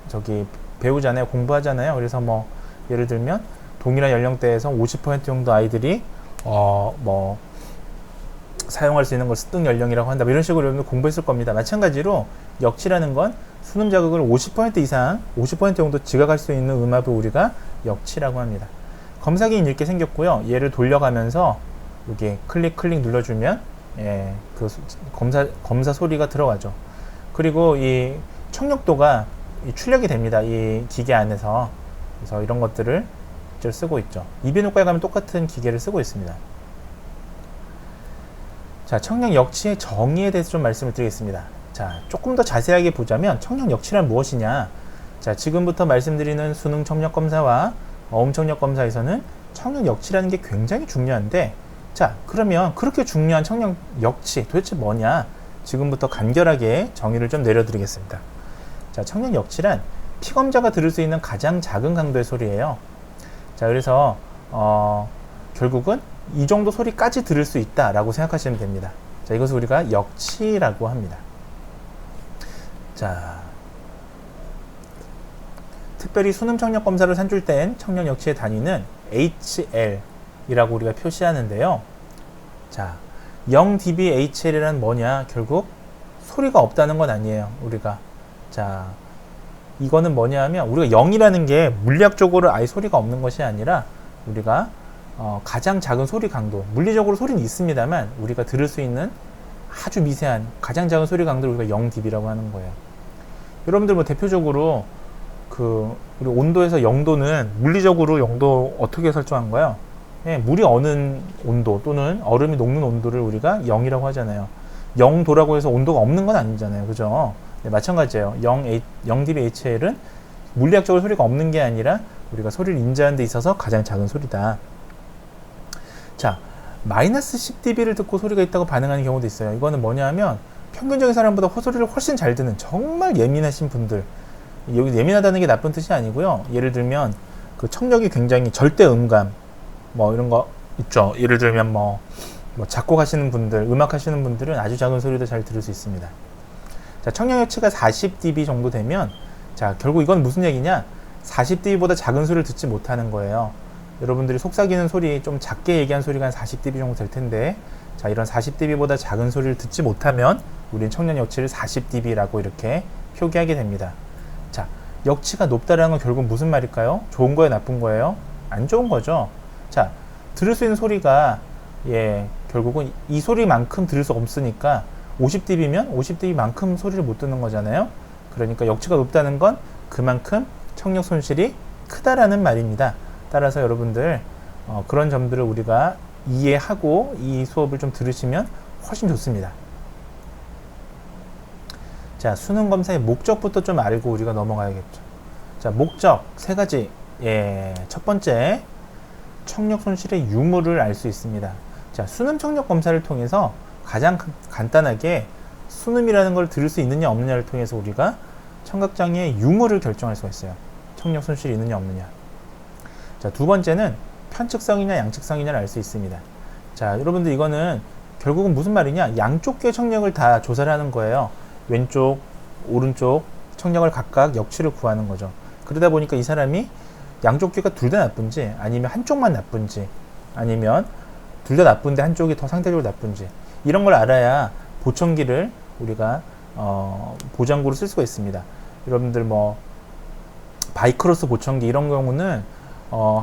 저기 배우잖아요, 공부하잖아요. 그래서 뭐 예를 들면 동일한 연령대에서 50% 정도 아이들이 뭐 사용할 수 있는 걸 습득 연령이라고 한다. 이런 식으로 여러분들 공부했을 겁니다. 마찬가지로 역치라는 건 수능 자극을 50% 이상, 50% 정도 지각할 수 있는 음압을 우리가 역치라고 합니다. 검사기는 이렇게 생겼고요. 얘를 돌려가면서 여기 클릭 눌러주면 검사 소리가 들어가죠. 그리고 이 청력도가 출력이 됩니다. 이 기계 안에서. 그래서 이런 것들을 쓰고 있죠. 이비인후과에 가면 똑같은 기계를 쓰고 있습니다. 자, 청력 역치의 정의에 대해서 좀 말씀을 드리겠습니다. 자, 조금 더 자세하게 보자면 청력 역치란 무엇이냐? 자, 지금부터 말씀드리는 수능 청력 검사와 어음 청력 검사에서는 청력 역치라는 게 굉장히 중요한데, 자, 그러면 그렇게 중요한 청력 역치 도대체 뭐냐? 지금부터 간결하게 정의를 좀 내려드리겠습니다. 자, 청력 역치란 피검자가 들을 수 있는 가장 작은 강도의 소리예요. 자, 그래서 결국은 이 정도 소리까지 들을 수 있다라고 생각하시면 됩니다. 자, 이것을 우리가 역치라고 합니다. 자, 특별히 수능 청력 검사를 산출 땐 청력 역치의 단위는 HL이라고 우리가 표시하는데요. 자, 0dB HL이란 뭐냐? 결국 소리가 없다는 건 아니에요. 우리가. 자, 이거는 뭐냐 하면 우리가 0이라는 게 물리학적으로 아예 소리가 없는 것이 아니라 우리가 가장 작은 소리 강도, 물리적으로 소리는 있습니다만 우리가 들을 수 있는 아주 미세한 가장 작은 소리 강도를 우리가 0dB라고 하는 거예요. 여러분들 뭐 대표적으로 우리 온도에서 0도는 물리적으로 0도 어떻게 설정한 거예요? 물이 어는 온도 또는 얼음이 녹는 온도를 우리가 0이라고 하잖아요. 0도라고 해서 온도가 없는 건 아니잖아요. 그죠? 네, 마찬가지예요. 0dB HL은 물리학적으로 소리가 없는 게 아니라 우리가 소리를 인지하는 데 있어서 가장 작은 소리다. 자, 마이너스 10dB를 듣고 소리가 있다고 반응하는 경우도 있어요. 이거는 뭐냐 하면 평균적인 사람보다 소리를 훨씬 잘 듣는 정말 예민하신 분들, 여기 예민하다는 게 나쁜 뜻이 아니고요. 예를 들면 청력이 굉장히 절대 음감 뭐 이런 거 있죠. 예를 들면 뭐 작곡하시는 분들, 음악 하시는 분들은 아주 작은 소리도 잘 들을 수 있습니다. 자, 청력 역치가 40dB 정도 되면, 자, 결국 이건 무슨 얘기냐? 40dB보다 작은 소리를 듣지 못하는 거예요. 여러분들이 속삭이는 소리, 좀 작게 얘기한 소리가 한 40dB 정도 될 텐데, 자, 이런 40dB보다 작은 소리를 듣지 못하면 우리는 청력 역치를 40dB라고 이렇게 표기하게 됩니다. 자, 역치가 높다라는 건 결국 무슨 말일까요? 좋은 거예요, 나쁜 거예요? 안 좋은 거죠. 자, 들을 수 있는 소리가 결국은 이 소리만큼 들을 수 없으니까 50dB면 50dB만큼 소리를 못 듣는 거잖아요. 그러니까 역치가 높다는 건 그만큼 청력 손실이 크다라는 말입니다. 따라서 여러분들 그런 점들을 우리가 이해하고 이 수업을 좀 들으시면 훨씬 좋습니다. 자, 수능 검사의 목적부터 좀 알고 우리가 넘어가야겠죠. 자, 목적 세 가지. 첫 번째, 청력 손실의 유무를 알 수 있습니다. 자, 수능 청력 검사를 통해서 가장 간단하게 수능이라는 걸 들을 수 있느냐 없느냐를 통해서 우리가 청각장애의 유무를 결정할 수가 있어요. 청력 손실이 있느냐 없느냐. 자, 두 번째는 편측성이냐 양측성이냐를 알 수 있습니다. 자, 여러분들 이거는 결국은 무슨 말이냐? 양쪽 귀의 청력을 다 조사를 하는 거예요. 왼쪽, 오른쪽 청력을 각각 역치를 구하는 거죠. 그러다 보니까 이 사람이 양쪽 귀가 둘 다 나쁜지, 아니면 한쪽만 나쁜지, 아니면 둘 다 나쁜데 한쪽이 더 상대적으로 나쁜지, 이런 걸 알아야 보청기를 우리가 보장구로 쓸 수가 있습니다. 여러분들 뭐 바이크로스 보청기 이런 경우는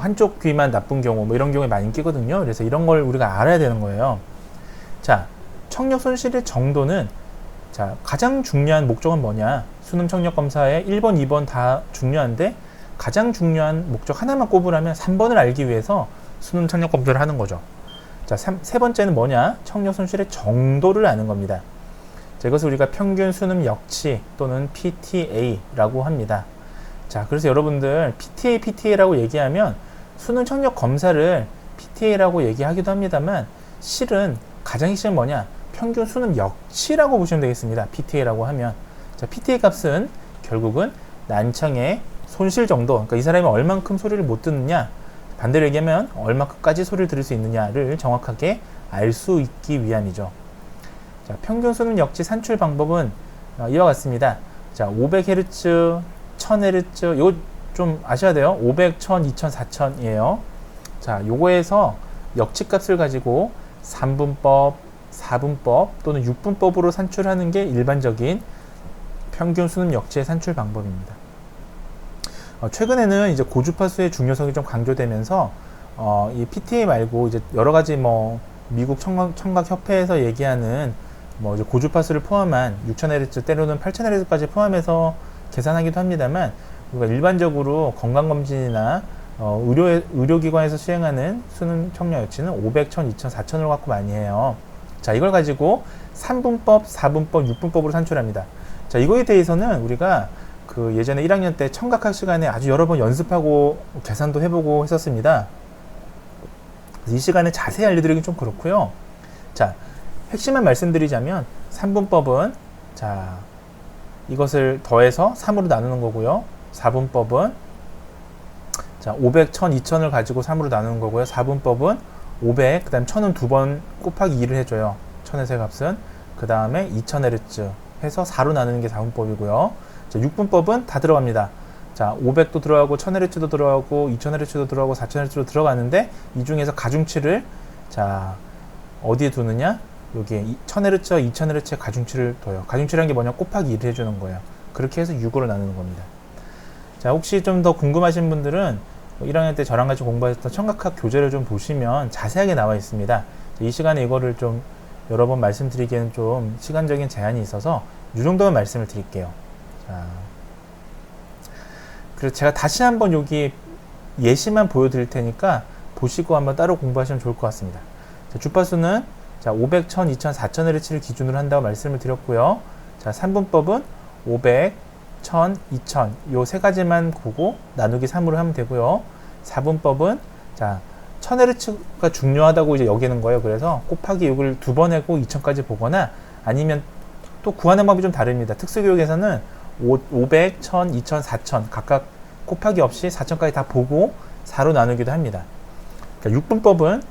한쪽 귀만 나쁜 경우 뭐 이런 경우에 많이 끼거든요. 그래서 이런 걸 우리가 알아야 되는 거예요. 자, 청력 손실의 정도는, 자, 가장 중요한 목적은 뭐냐? 수능 청력 검사에 1번, 2번 다 중요한데 가장 중요한 목적 하나만 꼽으라면 3번을 알기 위해서 수능 청력 검사를 하는 거죠. 자, 세 번째는 뭐냐? 청력 손실의 정도를 아는 겁니다. 자, 이것을 우리가 평균 수능 역치 또는 PTA라고 합니다. 자, 그래서 여러분들 PTA라고 얘기하면 수능 청력 검사를 PTA라고 얘기하기도 합니다만 실은 가장 핵심은 뭐냐? 평균 수능 역치라고 보시면 되겠습니다. PTA라고 하면. 자, PTA 값은 결국은 난청의 손실 정도, 그러니까 이 사람이 얼만큼 소리를 못 듣느냐, 반대로 얘기하면 얼마큼까지 소리를 들을 수 있느냐를 정확하게 알 수 있기 위함이죠. 자, 평균 수능 역치 산출 방법은 이와 같습니다. 자, 500Hz, 1000Hz, 이거 좀 아셔야 돼요. 500, 1000, 2000, 4000이에요. 자, 요거에서 역치 값을 가지고 3분법, 4분법 또는 6분법으로 산출하는 게 일반적인 평균 수능 역치의 산출 방법입니다. 최근에는 이제 고주파수의 중요성이 좀 강조되면서 이 PTA 말고 이제 여러 가지 뭐 미국 청각 협회에서 얘기하는 뭐 이제 고주파수를 포함한 6000Hz 때로는 8000Hz까지 포함해서 계산하기도 합니다만, 우리가 일반적으로 건강검진이나 의료기관에서 수행하는 수능 청력 역치는 500, 1000, 2000, 4000을 갖고 많이 해요. 자, 이걸 가지고 3분법, 4분법, 6분법으로 산출합니다. 자, 이거에 대해서는 우리가 그 예전에 1학년 때 청각학 시간에 아주 여러 번 연습하고 계산도 해보고 했었습니다. 이 시간에 자세히 알려드리긴 좀 그렇고요. 자, 핵심만 말씀드리자면 3분법은 자, 이것을 더해서 3으로 나누는 거고요. 4분법은 자, 500, 1000, 2000을 가지고 3으로 나누는 거고요. 4분법은 500, 그 다음 1000은 2번 곱하기 2를 해줘요. 1000의 값은. 그 다음에 2000Hz 해서 4로 나누는 게 4분법이고요. 자, 6분법은 다 들어갑니다. 자, 500도 들어가고 1000Hz도 들어가고 2000Hz도 들어가고 4000Hz도 들어가는데 이 중에서 가중치를 자, 어디에 두느냐? 여기에 1000Hz, 2000Hz의 가중치를 둬요. 가중치라는 게 뭐냐? 곱하기 1을 해주는 거예요. 그렇게 해서 6으로 나누는 겁니다. 자, 혹시 좀 더 궁금하신 분들은 1학년 때 저랑 같이 공부했던 청각학 교재를 좀 보시면 자세하게 나와 있습니다. 이 시간에 이거를 좀 여러 번 말씀드리기에는 좀 시간적인 제한이 있어서 이 정도만 말씀을 드릴게요. 자, 그래서 제가 다시 한번 여기 예시만 보여드릴 테니까 보시고 한번 따로 공부하시면 좋을 것 같습니다. 자, 주파수는 자, 500, 1000, 2000, 4000Hz를 기준으로 한다고 말씀을 드렸고요. 자, 3분법은 500, 1000, 2000 요 세 가지만 보고 나누기 3으로 하면 되고요. 4분법은 자, 1000Hz가 중요하다고 이제 여기는 거예요. 그래서 곱하기 6을 2번 하고 2000까지 보거나 아니면 또 구하는 방법이 좀 다릅니다. 특수교육에서는 500, 1000, 2000, 4000 각각 곱하기 없이 4000까지 다 보고 4로 나누기도 합니다. 그러니까 6분법은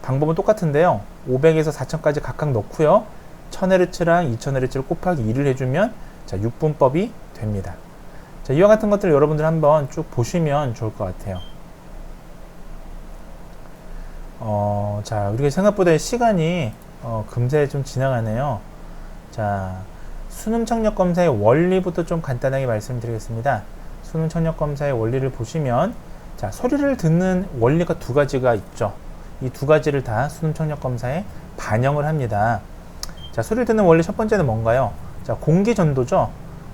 방법은 똑같은데요. 500에서 4000까지 각각 넣고요. 1000Hz랑 2000Hz를 곱하기 2를 해주면 자, 6분법이 됩니다. 자, 이와 같은 것들을 여러분들 한번 쭉 보시면 좋을 것 같아요. 자, 우리가 생각보다 시간이 금세 좀 지나가네요. 자, 수능 청력 검사의 원리부터 좀 간단하게 말씀드리겠습니다. 수능 청력 검사의 원리를 보시면 자, 소리를 듣는 원리가 두 가지가 있죠. 이 두 가지를 다 수능 청력 검사에 반영을 합니다. 자, 소리를 듣는 원리 첫 번째는 뭔가요? 자, 공기 전도죠.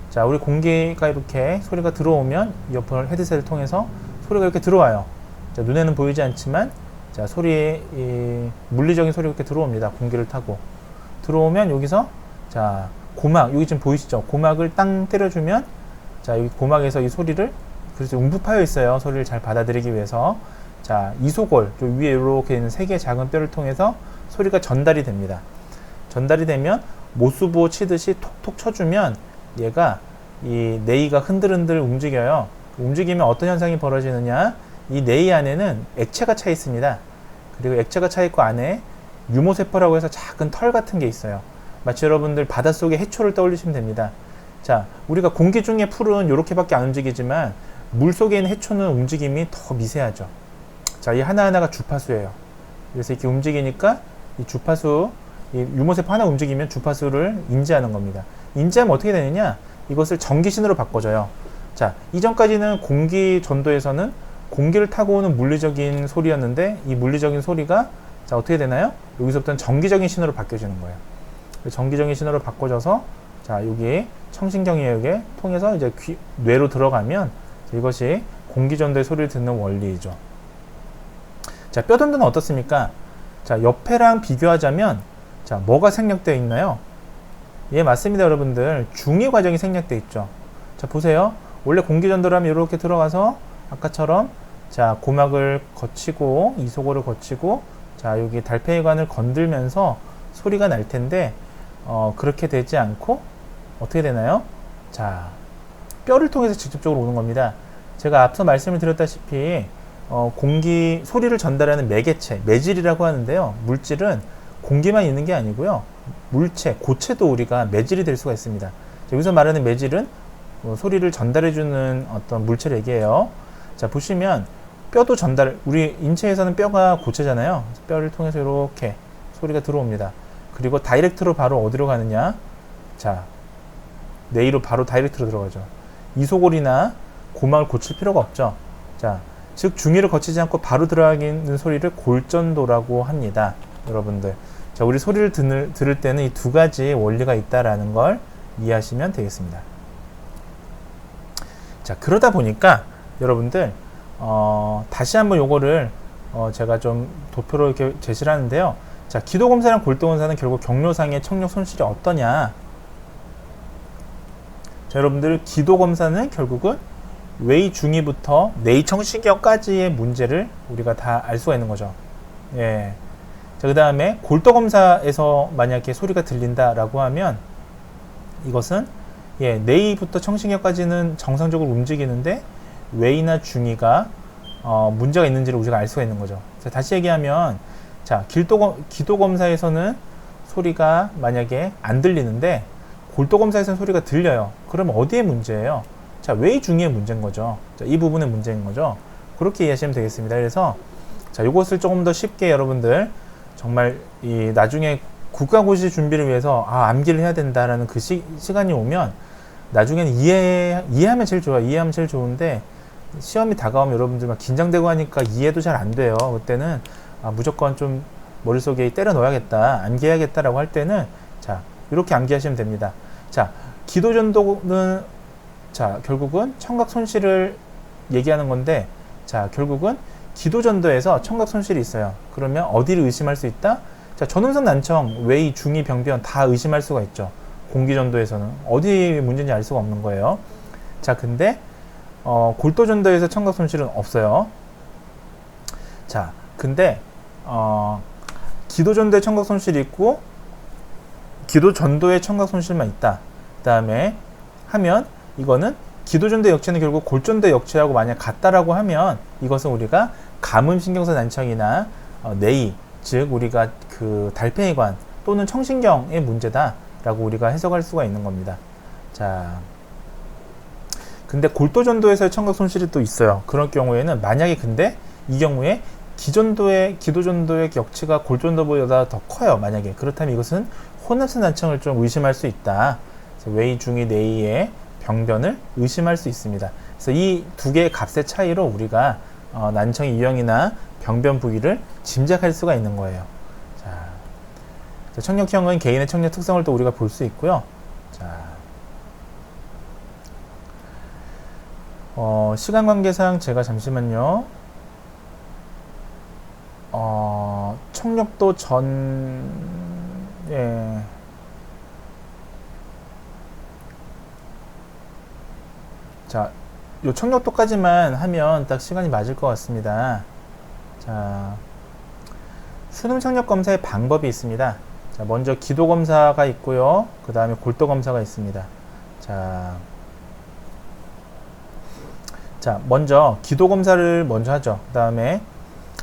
자, 우리 공기가 이렇게 소리가 들어오면 이어폰 헤드셋을 통해서 소리가 이렇게 들어와요. 자, 눈에는 보이지 않지만 자, 소리의 물리적인 소리가 이렇게 들어옵니다. 공기를 타고 들어오면 여기서 자, 고막, 여기 지금 보이시죠? 고막을 땅 때려주면 자, 여기 고막에서 이 소리를 그래서 움푹 파여 있어요. 소리를 잘 받아들이기 위해서. 자, 이소골, 저 위에 이렇게 있는 세 개의 작은 뼈를 통해서 소리가 전달이 됩니다. 전달이 되면 모수부호 치듯이 톡톡 쳐주면 얘가 이 뇌가 흔들흔들 움직여요. 움직이면 어떤 현상이 벌어지느냐? 이 뇌 안에는 액체가 차 있습니다. 그리고 액체가 차 있고 안에 유모세포라고 해서 작은 털 같은 게 있어요. 마치 여러분들 바닷속의 해초를 떠올리시면 됩니다. 자, 우리가 공기 중에 풀은 이렇게밖에 안 움직이지만 물 속에 있는 해초는 움직임이 더 미세하죠. 자, 이 하나하나가 주파수예요. 그래서 이렇게 움직이니까 이 주파수, 이 유모세포 하나 움직이면 주파수를 인지하는 겁니다. 인지하면 어떻게 되느냐? 이것을 전기신호로 바꿔줘요. 자, 이전까지는 공기 전도에서는 공기를 타고 오는 물리적인 소리였는데 이 물리적인 소리가 자, 어떻게 되나요? 여기서부터는 전기적인 신호로 바뀌어지는 거예요. 전기적인 신호로 바꿔져서 자, 여기 청신경역에 통해서 이제 뇌로 들어가면 이것이 공기전도의 소리를 듣는 원리이죠. 자, 뼈전도는 어떻습니까? 자, 옆에랑 비교하자면 자, 뭐가 생략되어 있나요? 예, 맞습니다, 여러분들. 중위 과정이 생략되어 있죠. 자, 보세요. 원래 공기전도라면 이렇게 들어가서 아까처럼 자, 고막을 거치고 이소골을 거치고 자, 여기 달팽이관을 건들면서 소리가 날 텐데 그렇게 되지 않고 어떻게 되나요? 자, 뼈를 통해서 직접적으로 오는 겁니다. 제가 앞서 말씀을 드렸다시피 공기 소리를 전달하는 매개체, 매질이라고 하는데요. 물질은 공기만 있는 게 아니고요. 물체, 고체도 우리가 매질이 될 수가 있습니다. 여기서 말하는 매질은 소리를 전달해주는 어떤 물체를 얘기해요. 자, 보시면 뼈도 전달, 우리 인체에서는 뼈가 고체잖아요. 뼈를 통해서 이렇게 소리가 들어옵니다. 그리고 다이렉트로 바로 어디로 가느냐? 자, 뇌로 바로 다이렉트로 들어가죠. 이소골이나 고막을 고칠 필요가 없죠. 자, 즉 중위를 거치지 않고 바로 들어가는 소리를 골전도라고 합니다. 여러분들. 자, 우리 소리를 들을 때는 이 두 가지 원리가 있다라는 걸 이해하시면 되겠습니다. 자, 그러다 보니까 여러분들 다시 한번 요거를 제가 좀 도표로 이렇게 제시를 하는데요. 자, 기도검사랑 골도검사는 결국 경로상의 청력 손실이 어떠냐? 자, 여러분들 기도검사는 결국은 외이 중위부터 내이 청신경까지의 문제를 우리가 다 알 수가 있는 거죠. 예. 자, 그 다음에 골도검사에서 만약에 소리가 들린다라고 하면 이것은 예, 내이부터 청신경까지는 정상적으로 움직이는데 외이나 중위가 문제가 있는지를 우리가 알 수가 있는 거죠. 자, 다시 얘기하면 자, 기도검사에서는 소리가 만약에 안 들리는데 골도검사에서는 소리가 들려요. 그럼 어디에 문제예요? 자, 외이 중위의 문제인 거죠. 자, 이 부분의 문제인 거죠. 그렇게 이해하시면 되겠습니다. 그래서 자, 이것을 조금 더 쉽게 여러분들 정말 이 나중에 국가고시 준비를 위해서 암기를 해야 된다라는 그 시간이 오면 나중에는 이해하면 제일 좋아요. 이해하면 제일 좋은데 시험이 다가오면 여러분들 막 긴장되고 하니까 이해도 잘 안 돼요. 그때는 무조건 좀 머릿속에 때려 넣어야겠다, 암기해야겠다라고 할 때는 자, 이렇게 암기하시면 됩니다. 자, 기도전도는 자, 결국은 청각 손실을 얘기하는 건데 자, 결국은 기도전도에서 청각 손실이 있어요. 그러면 어디를 의심할 수 있다? 자, 전음성 난청, 외이, 중위, 병변 다 의심할 수가 있죠. 공기전도에서는 어디 문제인지 알 수가 없는 거예요. 자, 근데 골도전도에서 청각 손실은 없어요. 자, 근데 기도전도에 청각 손실이 있고 기도전도에 청각 손실만 있다. 그 다음에 하면 이거는 기도전도의 역체는 결국 골전도의 역체하고 만약 같다라고 하면 이것은 우리가 감음신경사 난청이나 내이, 즉 우리가 그 달팽이관 또는 청신경의 문제다라고 우리가 해석할 수가 있는 겁니다. 자, 근데 골도전도에서의 청각 손실이 또 있어요. 그런 경우에는 만약에 근데 이 경우에 기도전도의 역치가 골전도보다 더 커요. 만약에 그렇다면 이것은 혼합성 난청을 좀 의심할 수 있다. 그래서 외이, 중위, 내이의 병변을 의심할 수 있습니다. 그래서 이 두 개의 값의 차이로 우리가 난청의 유형이나 병변 부위를 짐작할 수가 있는 거예요. 자, 청력형은 개인의 청력 특성을 또 우리가 볼 수 있고요. 자, 시간 관계상 제가 잠시만요. 청력도 예. 자, 요 청력도까지만 하면 딱 시간이 맞을 것 같습니다. 자, 수능 청력 검사의 방법이 있습니다. 자, 먼저 기도 검사가 있고요. 그 다음에 골도 검사가 있습니다. 자, 먼저 기도 검사를 먼저 하죠. 그 다음에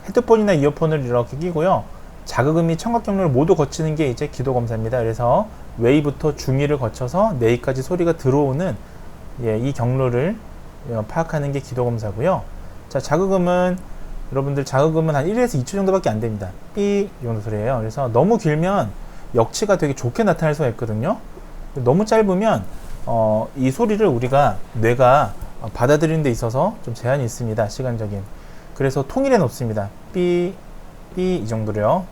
헤드폰이나 이어폰을 이렇게 끼고요. 자극음 및 청각 경로를 모두 거치는 게 이제 기도 검사입니다. 그래서 외이부터 중위를 거쳐서 내이까지 소리가 들어오는 이 경로를 파악하는 게 기도 검사고요. 자, 자극음은 여러분들 자극음은 한 1에서 2초 정도밖에 안 됩니다. 삐 정도 소리예요. 그래서 너무 길면 역치가 되게 좋게 나타날 수가 있거든요. 너무 짧으면 이 소리를 우리가 뇌가 받아들이는 데 있어서 좀 제한이 있습니다. 시간적인. 그래서 통일해 놓습니다. 삐 이 정도로요.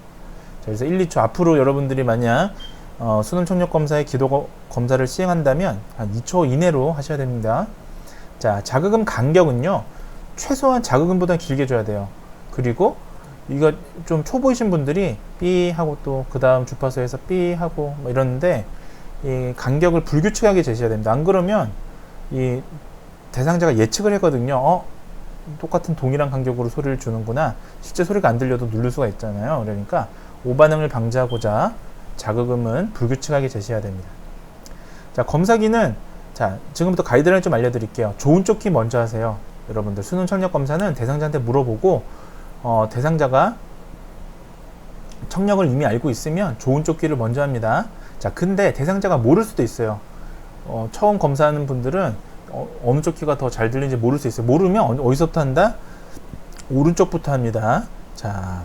자, 그래서 1, 2초 앞으로 여러분들이 만약 수능 청력 검사의 기도 검사를 시행한다면 한 2초 이내로 하셔야 됩니다. 자, 자극음 간격은요. 최소한 자극음보다 길게 줘야 돼요. 그리고 이거 좀 초보이신 분들이 삐 하고 또 그 다음 주파수에서 삐 하고 뭐 이러는데 이 간격을 불규칙하게 제시해야 됩니다. 안 그러면 이 대상자가 예측을 하거든요. 똑같은 동일한 간격으로 소리를 주는구나. 실제 소리가 안 들려도 누를 수가 있잖아요. 그러니까 오반응을 방지하고자 자극음은 불규칙하게 제시해야 됩니다. 자, 검사기는 자, 지금부터 가이드라인 좀 알려드릴게요. 좋은 쪽 키 먼저 하세요. 여러분들 수능 청력 검사는 대상자한테 물어보고 대상자가 청력을 이미 알고 있으면 좋은 쪽 키를 먼저 합니다. 자, 근데 대상자가 모를 수도 있어요. 처음 검사하는 분들은 어느 쪽 키가 더 잘 들리는지 모를 수 있어요. 모르면 어디서부터 한다? 오른쪽부터 합니다. 자,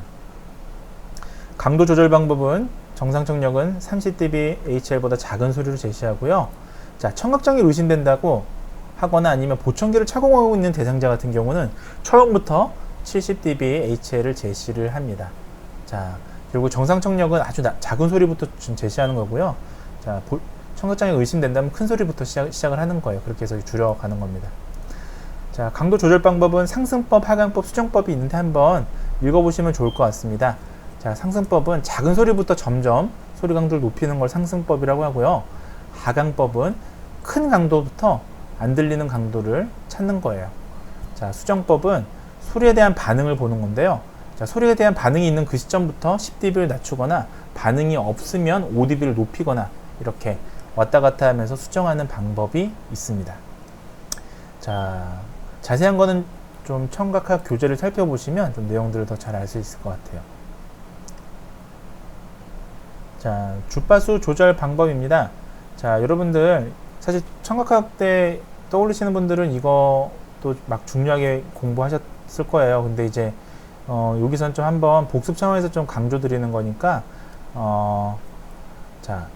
강도 조절 방법은 정상 청력은 30dB HL보다 작은 소리로 제시하고요. 자, 청각장애를 의심된다고 하거나 아니면 보청기를 착용하고 있는 대상자 같은 경우는 처음부터 70dB HL을 제시를 합니다. 자, 그리고 정상 청력은 아주 작은 소리부터 제시하는 거고요. 자, 청각장애 의심된다면 큰 소리부터 시작을 하는 거예요. 그렇게 해서 줄여가는 겁니다. 자, 강도 조절 방법은 상승법, 하강법, 수정법이 있는데 한번 읽어보시면 좋을 것 같습니다. 자, 상승법은 작은 소리부터 점점 소리 강도를 높이는 걸 상승법이라고 하고요. 하강법은 큰 강도부터 안 들리는 강도를 찾는 거예요. 자, 수정법은 소리에 대한 반응을 보는 건데요. 자, 소리에 대한 반응이 있는 그 시점부터 10dB를 낮추거나 반응이 없으면 5dB를 높이거나 이렇게 왔다 갔다 하면서 수정하는 방법이 있습니다. 자, 자세한 거는 좀 청각학 교재를 살펴보시면 좀 내용들을 더 잘 알 수 있을 것 같아요. 자, 주파수 조절 방법입니다. 자, 여러분들 사실 청각학 때 떠올리시는 분들은 이것도 막 중요하게 공부하셨을 거예요. 근데 이제 여기선 좀 한번 복습 차원에서 좀 강조 드리는 거니까 자,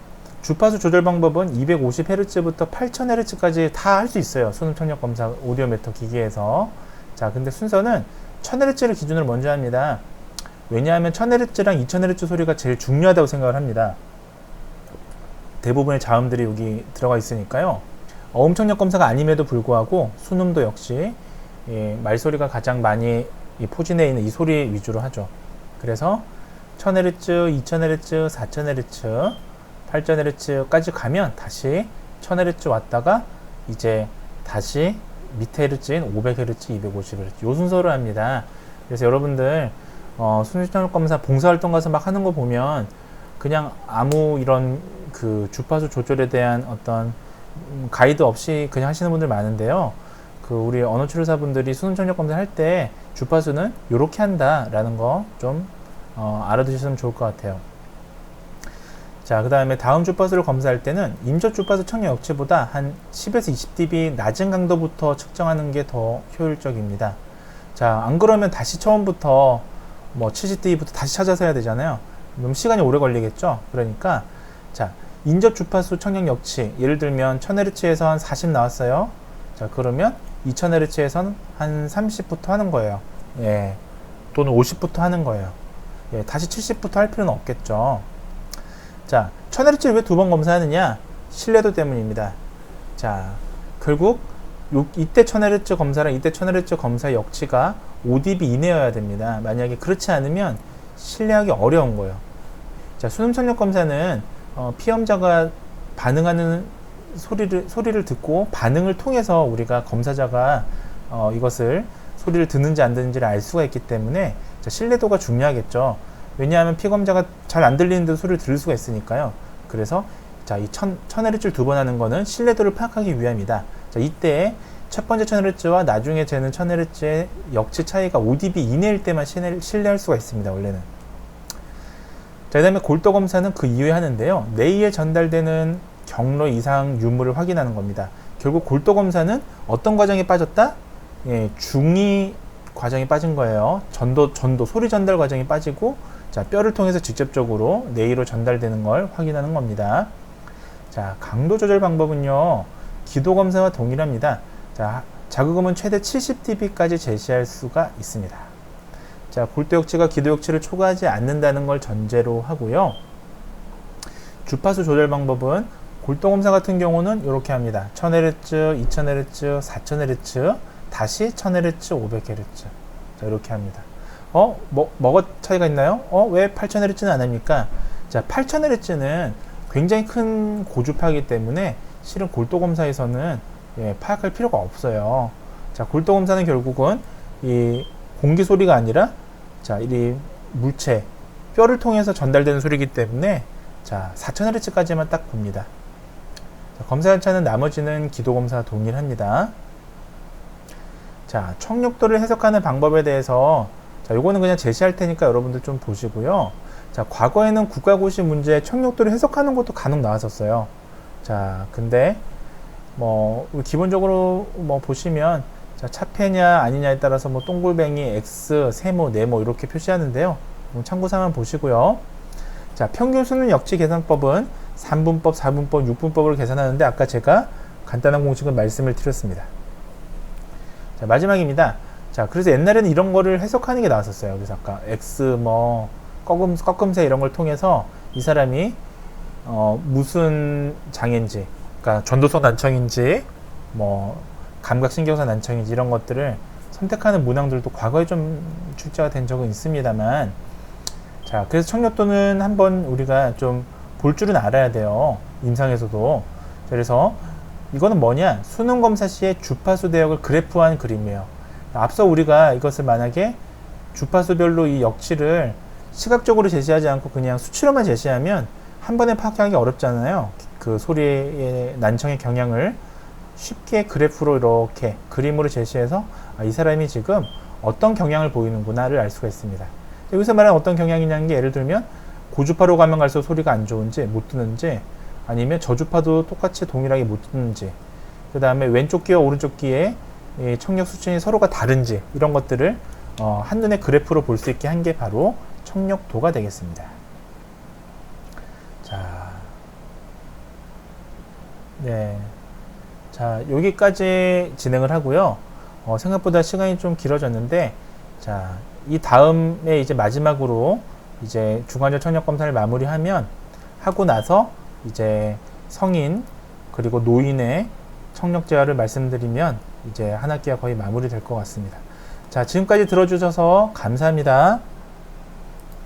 주파수 조절 방법은 250Hz부터 8000Hz까지 다 할 수 있어요. 수능 청력 검사 오디오메터 기기에서. 자, 근데 순서는 1000Hz를 기준으로 먼저 합니다. 왜냐하면 1000Hz랑 2000Hz 소리가 제일 중요하다고 생각을 합니다. 대부분의 자음들이 여기 들어가 있으니까요. 어음 청력 검사가 아님에도 불구하고 수능도 역시 말소리가 가장 많이 포진해 있는 이 소리 위주로 하죠. 그래서 1000Hz, 2000Hz, 4000Hz, 8000Hz까지 가면 다시 1000Hz 왔다가 이제 다시 밑에 Hz인 500Hz, 250Hz 요 순서로 합니다. 그래서 여러분들 수능 청력 검사 봉사활동 가서 막 하는 거 보면 그냥 아무 이런 그 주파수 조절에 대한 어떤 가이드 없이 그냥 하시는 분들 많은데요. 그 우리 언어치료사분들이 수능 청력 검사 할 때 주파수는 이렇게 한다라는 거 좀 알아두셨으면 좋을 것 같아요. 자, 그 다음에 다음 주파수를 검사할 때는 임적 주파수 청력 역치보다 한 10에서 20dB 낮은 강도부터 측정하는 게 더 효율적입니다. 자, 안 그러면 다시 처음부터 뭐 70dB부터 다시 찾아서 해야 되잖아요. 너무 시간이 오래 걸리겠죠. 그러니까 자, 인접 주파수 청력 역치, 예를 들면 1000Hz에서 한 40 나왔어요. 자, 그러면 2000Hz에서는 한 30부터 하는 거예요. 예, 또는 50부터 하는 거예요. 예, 다시 70부터 할 필요는 없겠죠. 자, 1000Hz를 왜 두 번 검사하느냐? 신뢰도 때문입니다. 자, 결국 이때 1000Hz 검사랑 이때 1000Hz 검사의 역치가 5dB 이내여야 됩니다. 만약에 그렇지 않으면 신뢰하기 어려운 거예요. 자, 수능 청력 검사는 피험자가 반응하는 소리를 듣고 반응을 통해서 우리가 검사자가 이것을 소리를 듣는지 안 듣는지를 알 수가 있기 때문에 자, 신뢰도가 중요하겠죠. 왜냐하면 피검자가 잘 안 들리는데도 소리를 들을 수가 있으니까요. 그래서 자, 이 1000Hz를 두 번 하는 거는 신뢰도를 파악하기 위함이다. 자, 이때 첫 번째 1000Hz와 나중에 재는 1000Hz의 역치 차이가 5dB 이내일 때만 신뢰할 수가 있습니다. 원래는. 자, 그 다음에 골도 검사는 그 이후에 하는데요. 뇌에 전달되는 경로 이상 유무를 확인하는 겁니다. 결국 골도 검사는 어떤 과정에 빠졌다? 예, 중위 과정이 빠진 거예요. 전도, 소리 전달 과정이 빠지고, 자, 뼈를 통해서 직접적으로 뇌로 전달되는 걸 확인하는 겁니다. 자, 강도 조절 방법은요, 기도 검사와 동일합니다. 자, 자극음은 최대 70dB까지 제시할 수가 있습니다. 자, 골도 역치가 기도 역치를 초과하지 않는다는 걸 전제로 하고요. 주파수 조절 방법은 골도 검사 같은 경우는 이렇게 합니다. 1000Hz, 2000Hz, 4000Hz, 다시 1000Hz, 500Hz. 자, 이렇게 합니다. 뭐가 차이가 있나요? 왜 8000Hz는 안 합니까? 자, 8000Hz는 굉장히 큰 고주파이기 때문에 실은 골도 검사에서는 파악할 필요가 없어요. 자, 골도 검사는 결국은 이 공기 소리가 아니라 자, 이 물체, 뼈를 통해서 전달되는 소리이기 때문에 자, 4000Hz까지만 딱 봅니다. 자, 검사 절차는 나머지는 기도 검사와 동일합니다. 자, 청력도를 해석하는 방법에 대해서 자, 요거는 그냥 제시할 테니까 여러분들 좀 보시고요. 자, 과거에는 국가고시 문제에 청력도를 해석하는 것도 간혹 나왔었어요. 자, 근데 기본적으로 보시면 자, 차폐냐 아니냐에 따라서 동글뱅이, X, 세모, 네모 이렇게 표시하는데요. 참고사만 보시고요. 자, 평균 수능 역지 계산법은 3분법, 4분법, 6분법으로 계산하는데 아까 제가 간단한 공식을 말씀을 드렸습니다. 자, 마지막입니다. 자, 그래서 옛날에는 이런 거를 해석하는 게 나왔었어요. 그래서 아까 X, 꺾음새 이런 걸 통해서 이 사람이 무슨 장애인지, 그러니까 전도성 난청인지, 감각신경성 난청인지 이런 것들을 선택하는 문항들도 과거에 좀 출제가 된 적은 있습니다만, 자, 그래서 청력도는 한번 우리가 좀 볼 줄은 알아야 돼요. 임상에서도. 그래서 이거는 뭐냐? 수능 검사 시에 주파수 대역을 그래프화한 그림이에요. 앞서 우리가 이것을 만약에 주파수별로 이 역치를 시각적으로 제시하지 않고 그냥 수치로만 제시하면 한 번에 파악하기 어렵잖아요. 그 소리의 난청의 경향을 쉽게 그래프로 이렇게 그림으로 제시해서 이 사람이 지금 어떤 경향을 보이는구나를 알 수가 있습니다. 여기서 말하는 어떤 경향이냐는 게 예를 들면 고주파로 가면 갈수록 소리가 안 좋은지 못 듣는지, 아니면 저주파도 똑같이 동일하게 못 듣는지, 그 다음에 왼쪽 귀와 오른쪽 귀의 청력 수준이 서로가 다른지, 이런 것들을 한눈에 그래프로 볼 수 있게 한 게 바로 청력도가 되겠습니다. 자, 네. 자, 여기까지 진행을 하고요. 생각보다 시간이 좀 길어졌는데, 자, 이 다음에 이제 마지막으로 이제 중간적 청력 검사를 하고 나서 이제 성인 그리고 노인의 청력 재활을 말씀드리면 이제 한 학기가 거의 마무리될 것 같습니다. 자, 지금까지 들어주셔서 감사합니다.